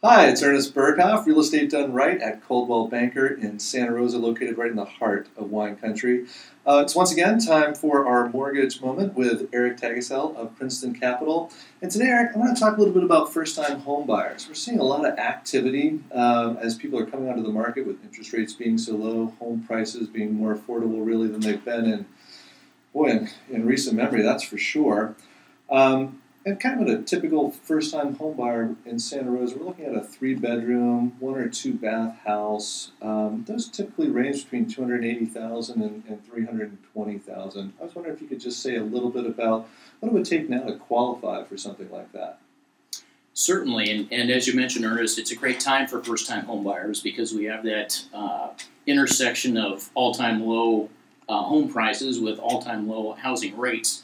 Hi, it's Ernest Berghof, real estate done right at Coldwell Banker in Santa Rosa, located right in the heart of wine country. It's once again time for our mortgage moment with Eric Taggesell of Princeton Capital. And today, Eric, I want to talk a little bit about first-time home buyers. We're seeing a lot of activity as people are coming onto the market with interest rates being so low, home prices being more affordable really than they've been in recent memory, that's for sure. And kind of a typical first-time home buyer in Santa Rosa, we're looking at a 3-bedroom, 1 or 2 bath house. Those typically range between $280,000 and $320,000. I was wondering if you could just say a little bit about what it would take now to qualify for something like that. Certainly, and as you mentioned, Ernest, it's a great time for first-time home buyers because we have that intersection of all-time low home prices with all-time low housing rates.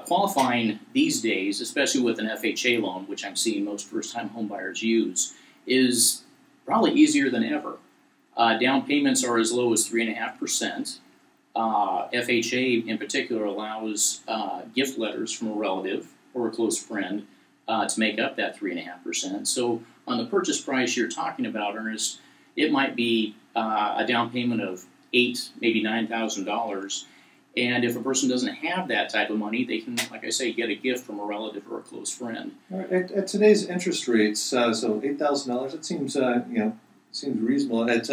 Qualifying these days, especially with an FHA loan, which I'm seeing most first-time home buyers use, is probably easier than ever. Down payments are as low as 3.5%. FHA in particular allows gift letters from a relative or a close friend to make up that 3.5%. So on the purchase price you're talking about, Ernest, it might be a down payment of $8,000, maybe $9,000. And if a person doesn't have that type of money, they can, like I say, get a gift from a relative or a close friend. At today's interest rates, so $8,000, it seems seems reasonable. At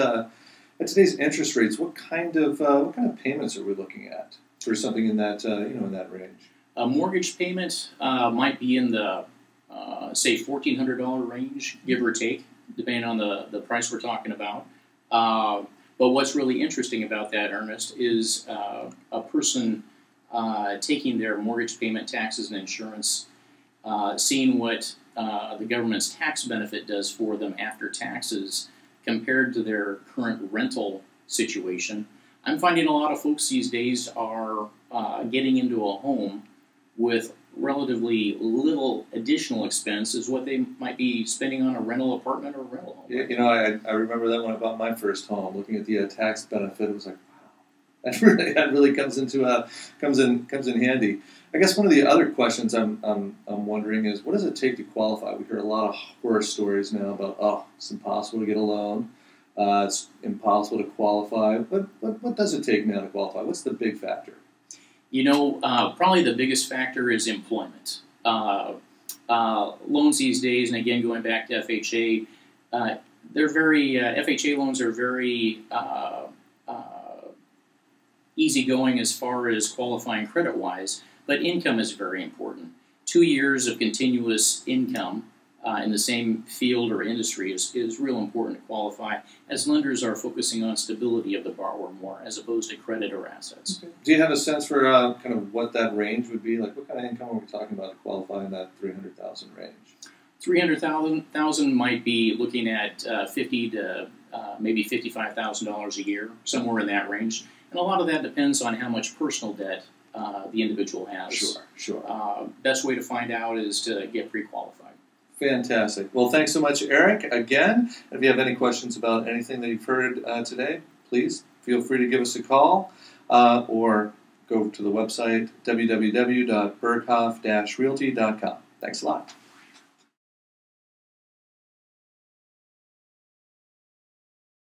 today's interest rates, what kind of payments are we looking at for something in that in that range? A mortgage payment might be in the say $1,400 range, give or take, depending on the price we're talking about. But what's really interesting about that, Ernest, is a person taking their mortgage payment, taxes, and insurance, seeing what the government's tax benefit does for them after taxes compared to their current rental situation. I'm finding a lot of folks these days are getting into a home with relatively little additional expense is what they might be spending on a rental apartment or a rental home. You know, I remember that when I bought my first home, looking at the tax benefit, it was like, wow, that really comes in handy. I guess one of the other questions I'm wondering is, what does it take to qualify? We hear a lot of horror stories now about, it's impossible to get a loan, it's impossible to qualify. What does it take now to qualify? What's the big factor? You know, probably the biggest factor is employment. Loans these days, and again, going back to FHA, they're very, FHA loans are very easygoing as far as qualifying credit-wise, but income is very important. 2 years of continuous income in the same field or industry is real important to qualify, as lenders are focusing on stability of the borrower more as opposed to credit or assets. Okay. Do you have a sense for kind of what that range would be? Like, what kind of income are we talking about to qualify in that $300,000 range? $300,000 might be looking at $50,000 to maybe $55,000 a year, somewhere in that range. And a lot of that depends on how much personal debt the individual has. Sure. Best way to find out is to get pre-qualified. Fantastic. Well, thanks so much, Eric. Again, if you have any questions about anything that you've heard today, please feel free to give us a call or go to the website www.berghof-realty.com. Thanks a lot.